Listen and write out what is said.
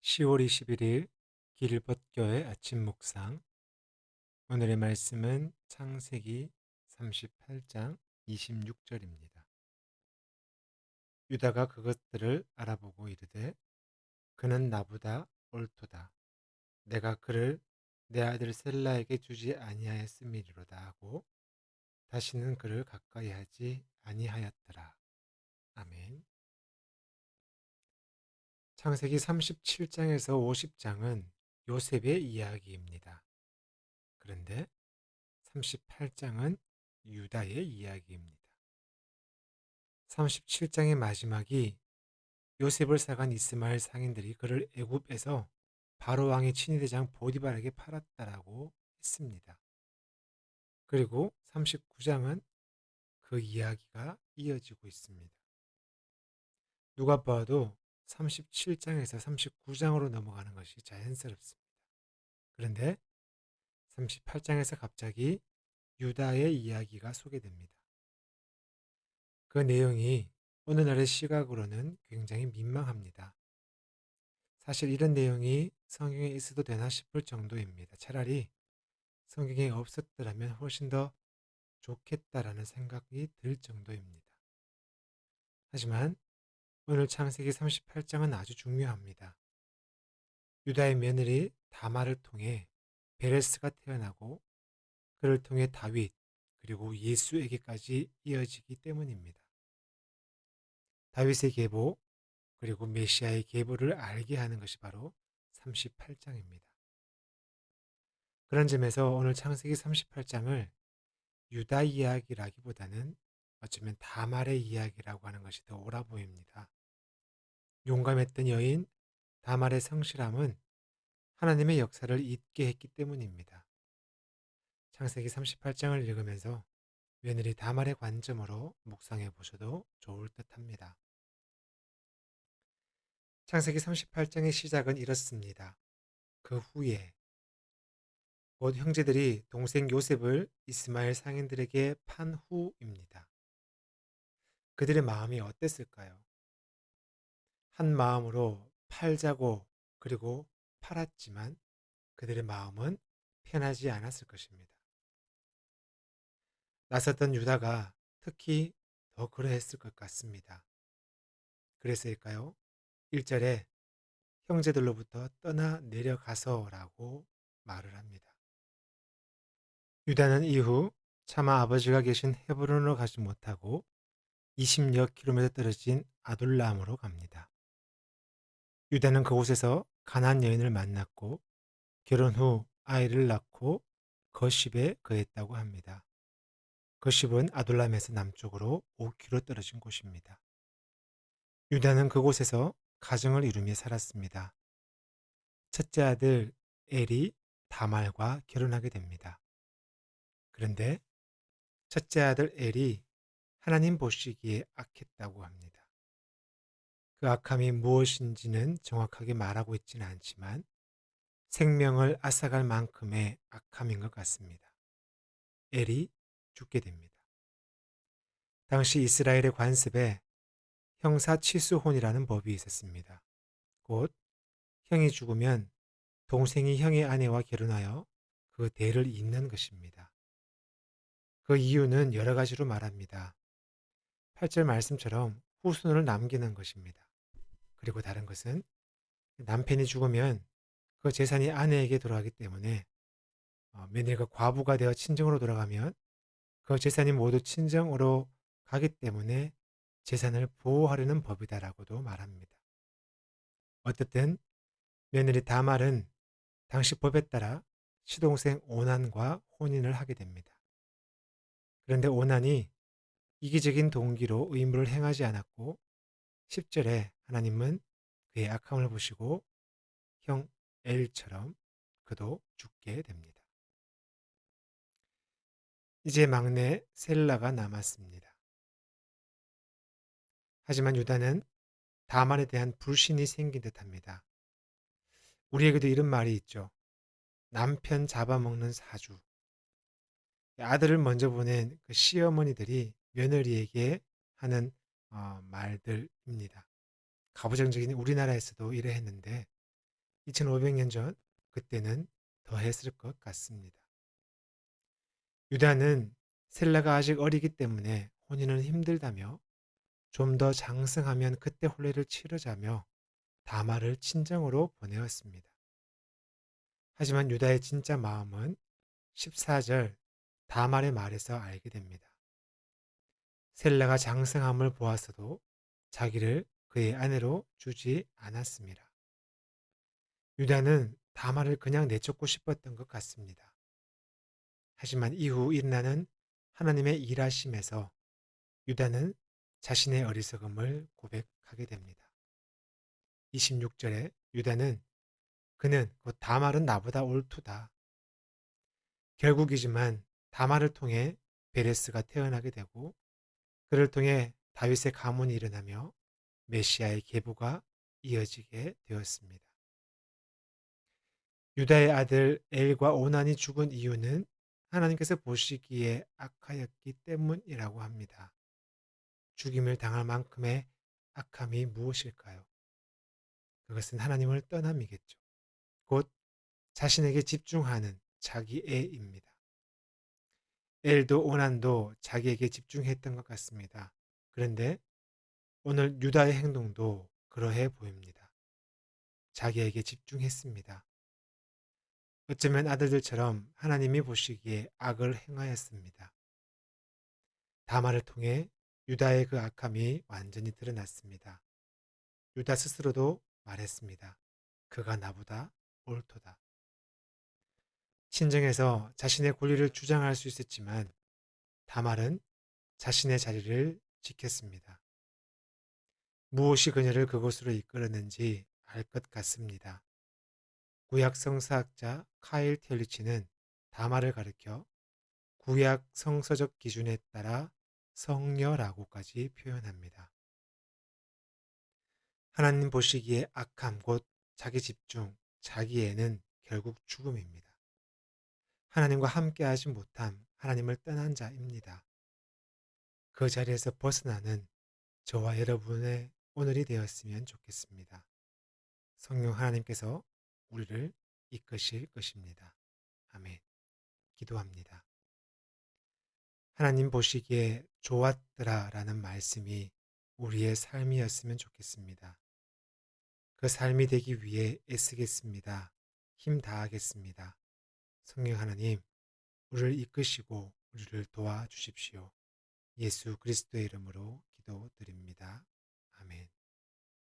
10월 21일 길벗교회 아침 묵상. 오늘의 말씀은 창세기 38장 26절입니다. 유다가 그것들을 알아보고 이르되 그는 나보다 옳도다. 내가 그를 내 아들 셀라에게 주지 아니하였음이로다 하고 다시는 그를 가까이 하지 아니하였더라. 아멘. 창세기 37장에서 50장은 요셉의 이야기입니다. 그런데 38장은 유다의 이야기입니다. 37장의 마지막이 요셉을 사간 이스마엘 상인들이 그를 애굽에서 바로 왕의 친위대장 보디발에게 팔았다라고 했습니다. 그리고 39장은 그 이야기가 이어지고 있습니다. 누가 봐도 37장에서 39장으로 넘어가는 것이 자연스럽습니다. 그런데 38장에서 갑자기 유다의 이야기가 소개됩니다. 그 내용이 오늘날의 시각으로는 굉장히 민망합니다. 사실 이런 내용이 성경에 있어도 되나 싶을 정도입니다. 차라리 성경에 없었더라면 훨씬 더 좋겠다라는 생각이 들 정도입니다. 하지만 오늘 창세기 38장은 아주 중요합니다. 유다의 며느리 다말을 통해 베레스가 태어나고 그를 통해 다윗 그리고 예수에게까지 이어지기 때문입니다. 다윗의 계보 그리고 메시아의 계보를 알게 하는 것이 바로 38장입니다. 그런 점에서 오늘 창세기 38장을 유다 이야기라기보다는 어쩌면 다말의 이야기라고 하는 것이 더 옳아 보입니다. 용감했던 여인 다말의 성실함은 하나님의 역사를 잊게 했기 때문입니다. 창세기 38장을 읽으면서 며느리 다말의 관점으로 묵상해 보셔도 좋을 듯합니다. 창세기 38장의 시작은 이렇습니다. 그 후에 곧 형제들이 동생 요셉을 이스마엘 상인들에게 판 후입니다. 그들의 마음이 어땠을까요? 한 마음으로 팔자고 그리고 팔았지만 그들의 마음은 편하지 않았을 것입니다. 나섰던 유다가 특히 더 그러했을 것 같습니다. 그래서일까요? 1절에 형제들로부터 떠나 내려가서라고 말을 합니다. 유다는 이후 차마 아버지가 계신 헤브론으로 가지 못하고 20여 킬로미터 떨어진 아둘람으로 갑니다. 유다는 그곳에서 가나안 여인을 만났고 결혼 후 아이를 낳고 거십에 거했다고 합니다. 거십은 아둘람에서 남쪽으로 5km 떨어진 곳입니다. 유다는 그곳에서 가정을 이루며 살았습니다. 첫째 아들 엘이 다말과 결혼하게 됩니다. 그런데 첫째 아들 엘이 하나님 보시기에 악했다고 합니다. 그 악함이 무엇인지는 정확하게 말하고 있지는 않지만 생명을 앗아갈 만큼의 악함인 것 같습니다. 엘이 죽게 됩니다. 당시 이스라엘의 관습에 형사치수혼이라는 법이 있었습니다. 곧 형이 죽으면 동생이 형의 아내와 결혼하여 그 대를 잇는 것입니다. 그 이유는 여러 가지로 말합니다. 8절 말씀처럼 후손을 남기는 것입니다. 그리고 다른 것은 남편이 죽으면 그 재산이 아내에게 돌아가기 때문에 며느리가 과부가 되어 친정으로 돌아가면 그 재산이 모두 친정으로 가기 때문에 재산을 보호하려는 법이다라고도 말합니다. 어쨌든 며느리 다말은 당시 법에 따라 시동생 오난과 혼인을 하게 됩니다. 그런데 오난이 이기적인 동기로 의무를 행하지 않았고 10절에 하나님은 그의 악함을 보시고 형 엘처럼 그도 죽게 됩니다. 이제 막내 셀라가 남았습니다. 하지만 유다는 다말에 대한 불신이 생긴 듯합니다. 우리에게도 이런 말이 있죠. 남편 잡아먹는 사주. 아들을 먼저 보낸 그 시어머니들이 며느리에게 하는 말들입니다. 가부장적인 우리나라에서도 이래 했는데 2500년 전 그때는 더 했을 것 같습니다. 유다는 셀라가 아직 어리기 때문에 혼인은 힘들다며 좀 더 장성하면 그때 혼례를 치르자며 다말을 친정으로 보내었습니다. 하지만 유다의 진짜 마음은 14절 다말의 말에서 알게 됩니다. 셀라가 장성함을 보았어도 자기를 그의 아내로 주지 않았습니다. 유다는 다말을 그냥 내쫓고 싶었던 것 같습니다. 하지만 이후 일어나는 하나님의 일하심에서 유다는 자신의 어리석음을 고백하게 됩니다. 26절에 유다는 그는 곧 다말은 나보다 옳도다. 결국이지만 다말을 통해 베레스가 태어나게 되고 그를 통해 다윗의 가문이 일어나며 메시아의 계보가 이어지게 되었습니다. 유다의 아들 엘과 오난이 죽은 이유는 하나님께서 보시기에 악하였기 때문이라고 합니다. 죽임을 당할 만큼의 악함이 무엇일까요? 그것은 하나님을 떠남이겠죠. 곧 자신에게 집중하는 자기애입니다. 엘도 오난도 자기에게 집중했던 것 같습니다. 그런데 오늘 유다의 행동도 그러해 보입니다. 자기에게 집중했습니다. 어쩌면 아들들처럼 하나님이 보시기에 악을 행하였습니다. 다말을 통해 유다의 그 악함이 완전히 드러났습니다. 유다 스스로도 말했습니다. 그가 나보다 옳도다. 친정에서 자신의 권리를 주장할 수 있었지만 다말은 자신의 자리를 지켰습니다. 무엇이 그녀를 그곳으로 이끌었는지 알 것 같습니다. 구약 성사학자 카일 텔리치는 다말을 가리켜 구약 성서적 기준에 따라 성녀라고까지 표현합니다. 하나님 보시기에 악함 곧 자기 집중, 자기애는 결국 죽음입니다. 하나님과 함께하지 못함, 하나님을 떠난 자입니다. 그 자리에서 벗어나는 저와 여러분의 오늘이 되었으면 좋겠습니다. 성령 하나님께서 우리를 이끄실 것입니다. 아멘. 기도합니다. 하나님 보시기에 좋았더라 라는 말씀이 우리의 삶이었으면 좋겠습니다. 그 삶이 되기 위해 애쓰겠습니다. 힘 다하겠습니다. 성령 하나님, 우리를 이끄시고 우리를 도와주십시오. 예수 그리스도의 이름으로 기도드립니다.